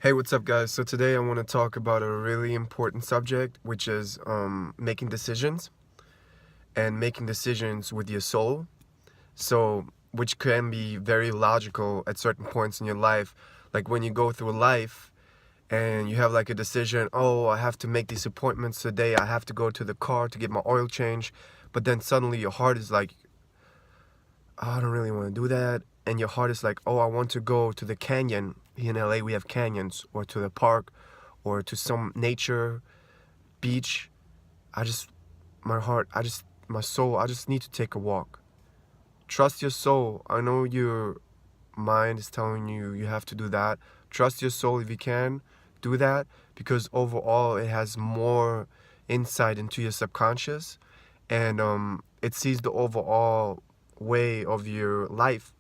Hey, what's up, guys? So today I want to talk about a really important subject, which is making decisions and making decisions with your soul. So, which can be very logical at certain points in your life. Like when you go through life and you have like a decision, oh, I have to make these appointments today. I have to go to the car to get my oil change. But then suddenly your heart is like, oh, I don't really want to do that. And your heart is like, oh, I want to go to the canyon. Here in LA, we have canyons, or to the park, or to some nature, beach. I just, my heart, my soul, I just need to take a walk. Trust your soul. I know your mind is telling you you have to do that. Trust your soul if you can. Do that because overall it has more insight into your subconscious, and it sees the overall way of your life,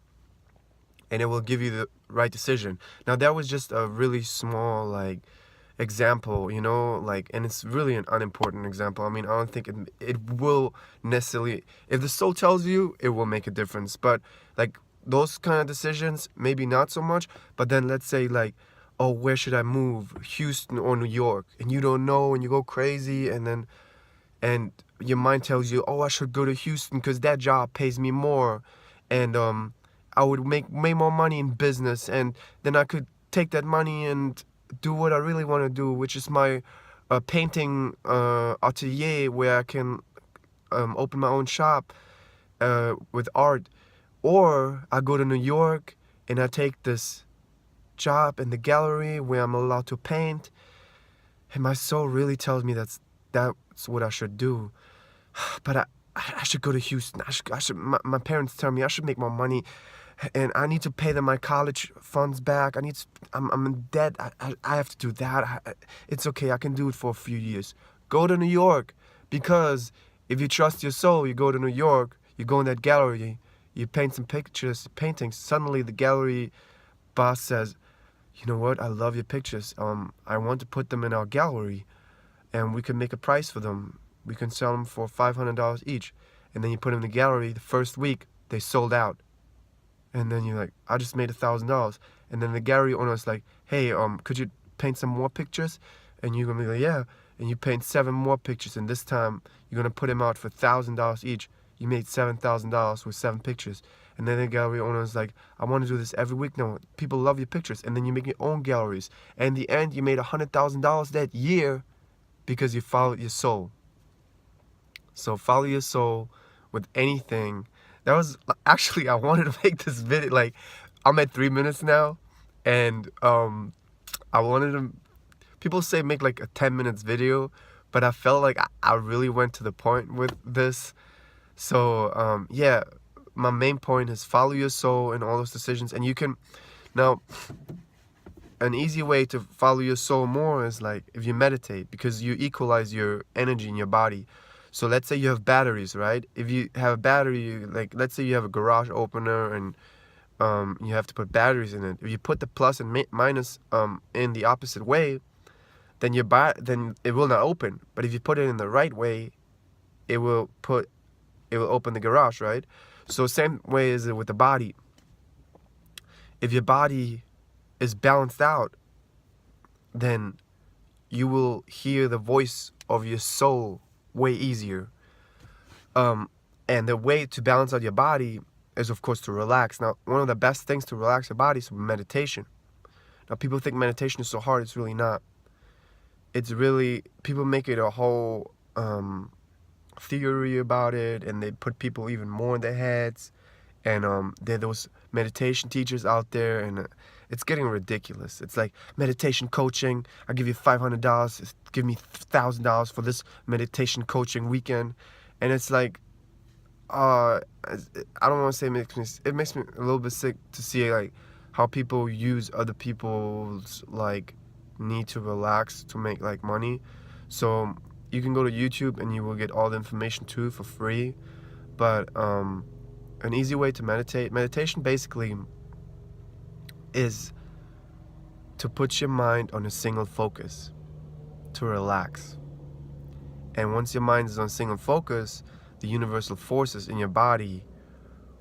and it will give you the right decision. Now that was just a really small example, and it's really an unimportant example. I mean, I don't think it will necessarily, if the soul tells you, it will make a difference. But like those kind of decisions, maybe not so much. But then let's say oh, where should I move, Houston or New York? And you don't know, and you go crazy, and your mind tells you, oh, I should go to Houston because that job pays me more, and I would make more money in business, and then I could take that money and do what I really want to do, which is my painting atelier, where I can open my own shop with art. Or I go to New York and I take this job in the gallery where I'm allowed to paint, and my soul really tells me that's what I should do. But I should go to Houston. My parents tell me I should make more money, and I need to pay them my college funds back. I'm in debt. I have to do that. It's okay. I can do it for a few years. Go to New York, because if you trust your soul, you go to New York, you go in that gallery, you paint some pictures, paintings. Suddenly the gallery boss says, you know what? I love your pictures. I want to put them in our gallery, and we can make a price for them. We can sell them for $500 each. And then you put them in the gallery. The first week, they sold out. And then you're like, I just made $1,000. And then the gallery owner is like, hey, could you paint some more pictures? And you're gonna be like, yeah. And you paint 7 more pictures, and this time you're gonna put them out for $1,000 each. You made $7,000 with 7 pictures. And then the gallery owner is like, I want to do this every week now. People love your pictures. And then you make your own galleries. And in the end, you made $100,000 that year because you followed your soul. So follow your soul with anything. That was actually, I wanted to make this video, I'm at 3 minutes now, and I wanted to, people say make like a 10 minutes video, but I felt like I really went to the point with this. So yeah, my main point is follow your soul in all those decisions. And you can, now, an easy way to follow your soul more is like if you meditate, because you equalize your energy in your body. So let's say you have batteries, right? If you have a battery, let's say you have a garage opener, and you have to put batteries in it. If you put the plus and minus in the opposite way, then then it will not open. But if you put it in the right way, it will open the garage, right? So same way is it with the body. If your body is balanced out, then you will hear the voice of your soul way easier. And the way to balance out your body is, of course, to relax. Now, one of the best things to relax your body is meditation. Now, people think meditation is so hard. It's really not. It's really, people make it a whole theory about it, and they put people even more in their heads. And there are those meditation teachers out there, and it's getting ridiculous. It's like meditation coaching. I'll give you $500. Give me $1,000 for this meditation coaching weekend. And it's like, I don't want to say it makes me a little bit sick to see how people use other people's need to relax to make money. So you can go to YouTube and you will get all the information too for free. But an easy way to meditation basically is to put your mind on a single focus, to relax. And once your mind is on single focus, the universal forces in your body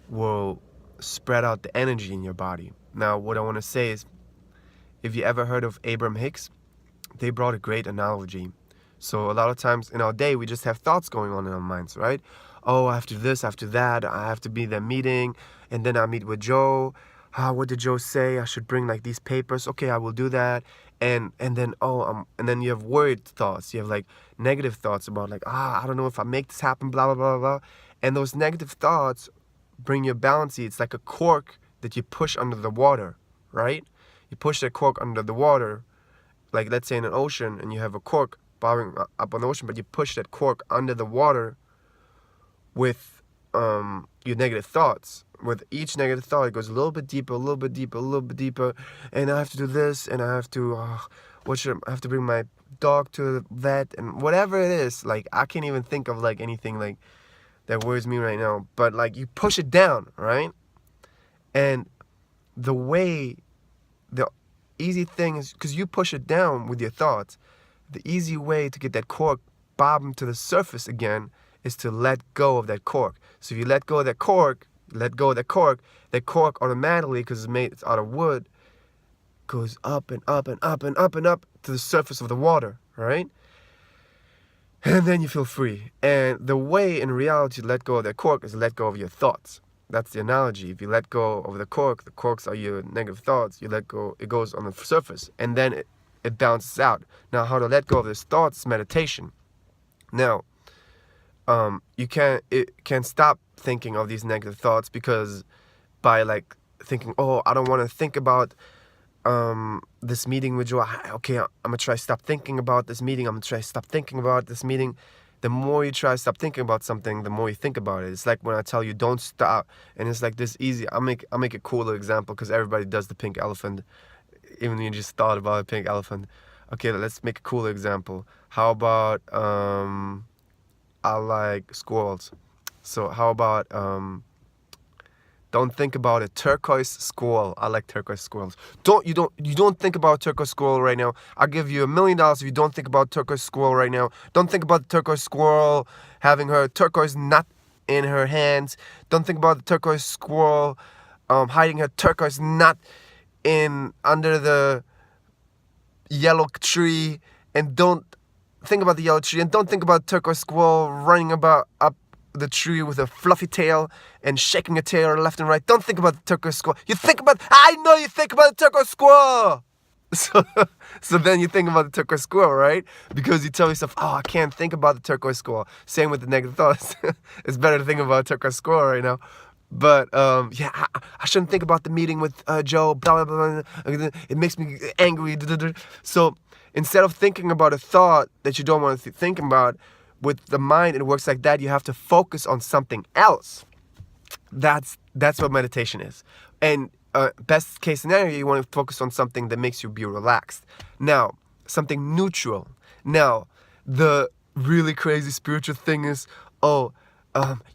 will spread out the energy in your body. Now, what I want to say is, if you ever heard of Abraham Hicks, they brought a great analogy. So a lot of times in our day, we just have thoughts going on in our minds, right? Oh, after this, after that, I have to be in that meeting, and then I meet with Joe. What did Joe say? I should bring like these papers. Okay, I will do that. And then and then you have worried thoughts. You have like negative thoughts about like, I don't know if I make this happen, blah blah blah blah. And those negative thoughts bring your bouncy. It's like a cork that you push under the water, right? You push that cork under the water, like let's say in an ocean, and you have a cork bobbing up on the ocean, but you push that cork under the water with your negative thoughts. With each negative thought, it goes a little bit deeper, a little bit deeper, a little bit deeper, and I have to do this, and I have to, I have to bring my dog to the vet, and whatever it is, like, I can't even think of, like, anything, like, that worries me right now, but, like, you push it down, right? And the easy thing is, because you push it down with your thoughts, the easy way to get that cork bobbing to the surface again is to let go of that cork. So if you let go of that cork, that cork automatically, because it's out of wood, goes up and up and up and up and up to the surface of the water, right? And then you feel free. And the way in reality to let go of that cork is to let go of your thoughts. That's the analogy. If you let go of the corks are your negative thoughts, you let go, it goes on the surface, and then it bounces out. Now, how to let go of these thoughts is meditation. Now, you can't stop thinking of these negative thoughts, because by like thinking, oh, I don't want to think about this meeting with Joe. Okay, I'm gonna try stop thinking about this meeting. I'm gonna try stop thinking about this meeting. The more you try to stop thinking about something, the more you think about it. It's like when I tell you don't stop, and it's like this easy. I'll make a cooler example, because everybody does the pink elephant, even when you just thought about a pink elephant. Okay, let's make a cooler example. How about I like squirrels. So how about don't think about a turquoise squirrel. I like turquoise squirrels. You don't think about turquoise squirrel right now. I'll give you $1 million if you don't think about turquoise squirrel right now. Don't think about the turquoise squirrel having her turquoise nut in her hands. Don't think about the turquoise squirrel hiding her turquoise nut under the yellow tree. And don't think about the yellow tree, and don't think about turquoise squirrel running up the tree with a fluffy tail and shaking a tail left and right. Don't think about the turquoise squirrel. I know you think about the turquoise squirrel. So then you think about the turquoise squirrel, right? Because you tell yourself, oh, I can't think about the turquoise squirrel. Same with the negative thoughts. It's better to think about turquoise squirrel right now. But I shouldn't think about the meeting with Joe. Blah, blah, blah. It makes me angry. So instead of thinking about a thought that you don't want to think about, with the mind, it works like that. You have to focus on something else. That's what meditation is. And best case scenario, you want to focus on something that makes you be relaxed. Now, something neutral. Now, the really crazy spiritual thing is,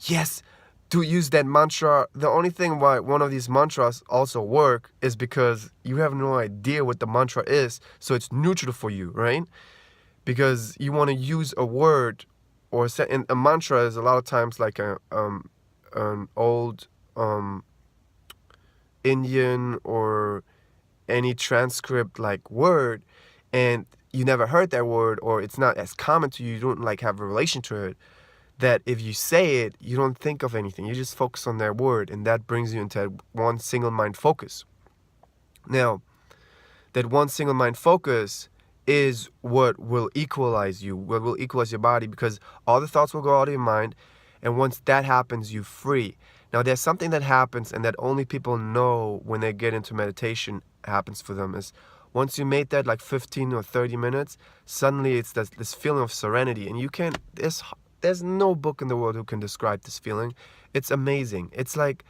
yes, to use that mantra. The only thing why one of these mantras also work is because you have no idea what the mantra is, so it's neutral for you, right? Because you want to use a word or a mantra is a lot of times like an old Indian or any transcript like word, and you never heard that word, or it's not as common to you. You don't like have a relation to it. That if you say it, you don't think of anything. You just focus on that word, and that brings you into one single mind focus. Now, that one single mind focus is what will equalize you, what will equalize your body, because all the thoughts will go out of your mind, and once that happens, you're free. Now, there's something that happens, and that only people know when they get into meditation happens for them, is once you made that like 15 or 30 minutes, suddenly it's this feeling of serenity, and you can't, there's no book in the world who can describe this feeling. It's amazing. It's like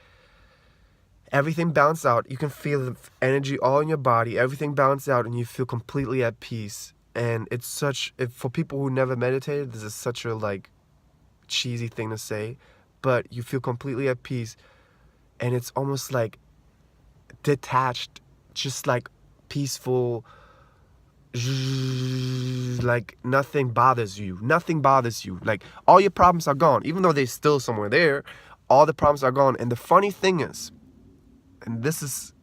everything bounces out. You can feel the energy all in your body. Everything bounces out, and you feel completely at peace. And it's for people who never meditated, this is such a like cheesy thing to say, but you feel completely at peace, and it's almost like detached, just like peaceful. Like nothing bothers you. Like all your problems are gone, even though they're still somewhere there. All the problems are gone. And the funny thing is, and this is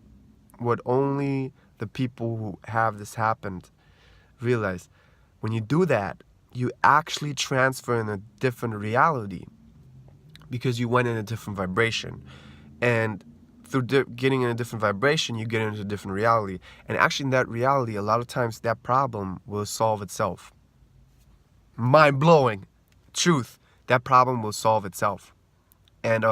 what only the people who have this happened realize when you do that, you actually transfer in a different reality because you went in a different vibration. And through getting in a different vibration, you get into a different reality. And actually in that reality, a lot of times that problem will solve itself. Mind-blowing. Truth. That problem will solve itself. And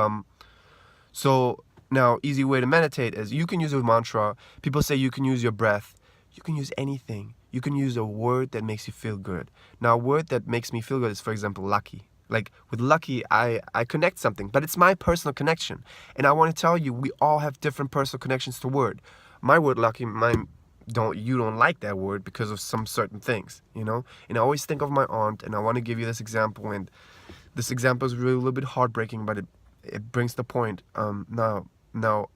so now, easy way to meditate is you can use a mantra. People say you can use your breath. You can use anything. You can use a word that makes you feel good. Now, a word that makes me feel good is, for example, lucky. Like with lucky, I connect something, but it's my personal connection. And I want to tell you, we all have different personal connections to word. My word lucky, you don't like that word because of some certain things, you know? And I always think of my aunt, and I want to give you this example. And this example is really a little bit heartbreaking, but it brings the point. Now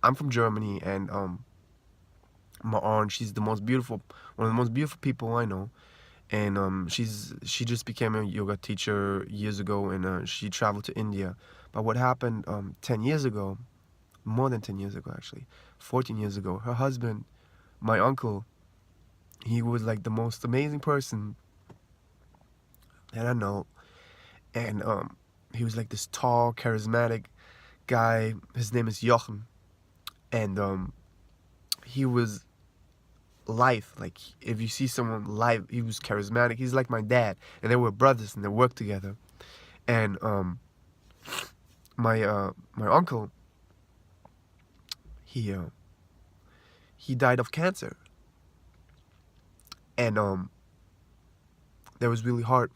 I'm from Germany, and my aunt, she's one of the most beautiful people I know. And she just became a yoga teacher years ago, and she traveled to India. But what happened 10 years ago, more than 10 years ago actually, 14 years ago, her husband, my uncle, he was like the most amazing person that I know. And he was like this tall, charismatic guy. His name is Jochen. And he was life. Like, if you see someone live, he was charismatic. He's like my dad, and they were brothers, and they worked together. And my uncle, he died of cancer, and that was really hard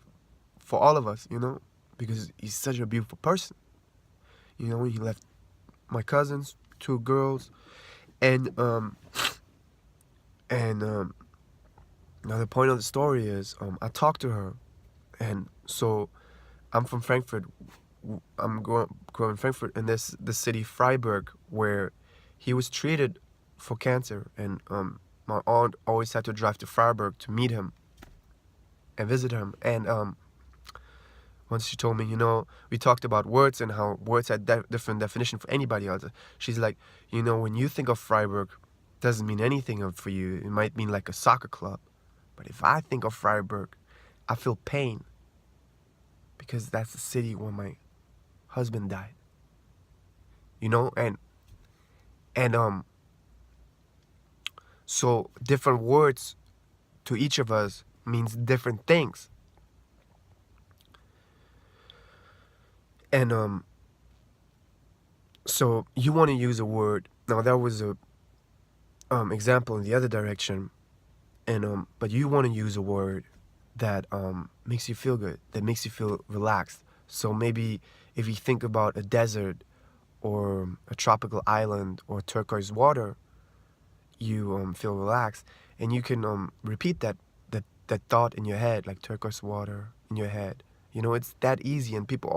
for all of us, you know, because he's such a beautiful person. You know, he left my cousins, 2 girls, and now the point of the story is, I talked to her, and so I'm from Frankfurt. I'm growing in Frankfurt, in the city Freiburg, where he was treated for cancer, and my aunt always had to drive to Freiburg to meet him and visit him. And once she told me, you know, we talked about words and how words had different definition for anybody else. She's like, you know, when you think of Freiburg, doesn't mean anything for you. It might mean like a soccer club. But if I think of Freiburg, I feel pain, because that's the city where my husband died. You know, and so different words to each of us means different things. And so you want to use a word. Now that was a example in the other direction, and but you want to use a word that makes you feel good, that makes you feel relaxed. So maybe if you think about a desert or a tropical island or turquoise water, you feel relaxed, and you can repeat that thought in your head, like turquoise water in your head. You know, it's that easy. And people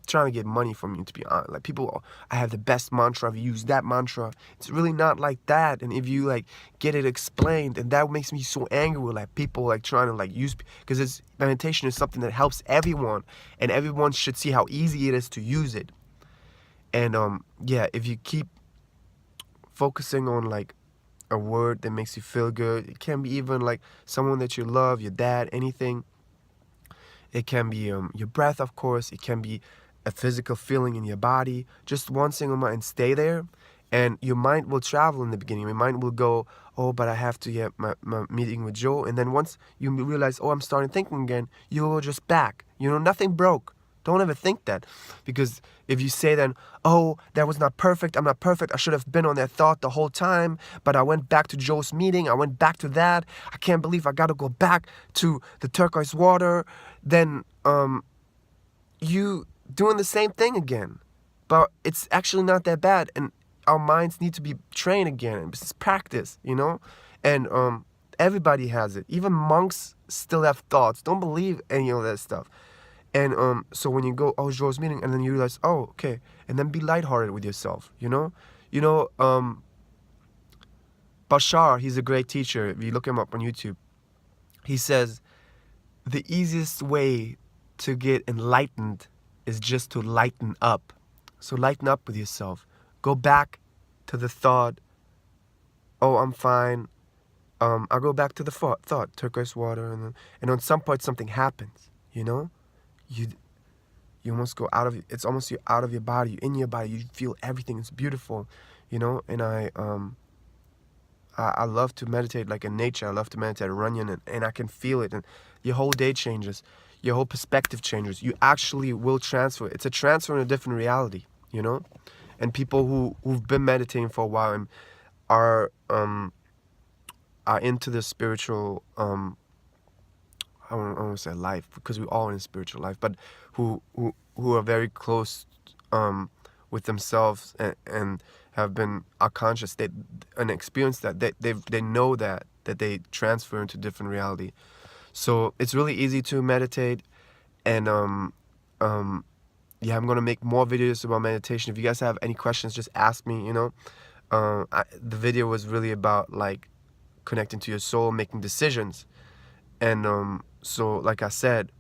trying to get money from you, to be honest. Like, people, I have the best mantra, I've used that mantra. It's really not like that. And if you like get it explained, and that makes me so angry with like people like trying to like use, because meditation is something that helps everyone, and everyone should see how easy it is to use it. And yeah, if you keep focusing on like a word that makes you feel good, it can be even like someone that you love, your dad, anything. It can be your breath, of course. It can be a physical feeling in your body. Just one single mind, and stay there. And your mind will travel in the beginning. Your mind will go, oh, but I have to get my meeting with Joe. And then once you realize, oh, I'm starting thinking again, you will just back. You know, nothing broke. Don't ever think that. Because if you say then, oh, that was not perfect, I'm not perfect, I should have been on that thought the whole time, but I went back to Joe's meeting, I went back to that, I can't believe I got to go back to the turquoise water, then you doing the same thing again. But it's actually not that bad, and our minds need to be trained again. It's practice, you know? And everybody has it. Even monks still have thoughts. Don't believe any of that stuff. And so when you go, oh, Joe's meeting, and then you realize, oh, okay, and then be lighthearted with yourself, you know? You know, Bashar, he's a great teacher. If you look him up on YouTube, he says, the easiest way to get enlightened is just to lighten up. So lighten up with yourself. Go back to the thought oh, I'm fine. I go back to the thought, turquoise water, and on some point something happens. You know, you you almost go out of, it's almost you're out of your body, you're in your body, you feel everything. It's beautiful, you know. And I love to meditate like in nature. I love to meditate at Runyon, and I can feel it, and your whole day changes, your whole perspective changes. You actually will transfer. It's a transfer in a different reality, you know. And people who've been meditating for a while and are into the spiritual I don't want to say life, because we're all in a spiritual life, but who are very close with themselves, and have been are conscious, they and experience that they know that they transfer into different reality. So it's really easy to meditate. And yeah, I'm gonna make more videos about meditation. If you guys have any questions, just ask me, you know. The video was really about like connecting to your soul, making decisions. And so like I said,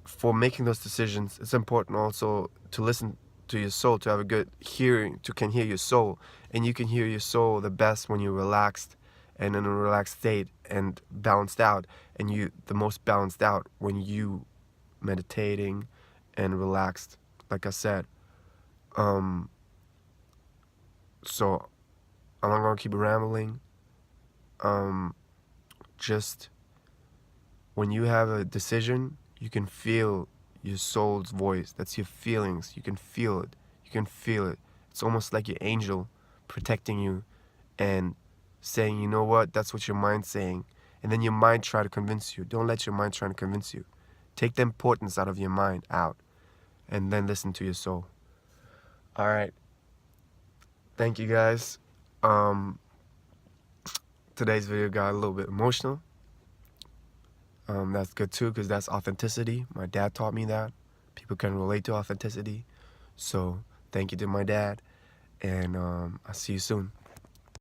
for making those decisions, it's important also to listen to your soul, to have a good hearing, to can hear your soul. And you can hear your soul the best when you're relaxed and in a relaxed state and balanced out. And you the most balanced out when you meditating and relaxed, like I said. So I'm not gonna keep rambling. Just when you have a decision, you can feel your soul's voice. That's your feelings. You can feel it. You can feel it. It's almost like your angel protecting you and saying, you know what, that's what your mind's saying. And then your mind try to convince you. Don't let your mind try to convince you. Take the importance out of your mind out, and then listen to your soul. All right. Thank you guys. Today's video got a little bit emotional. That's good too, because that's authenticity. My dad taught me that. People can relate to authenticity. So thank you to my dad, and I'll see you soon.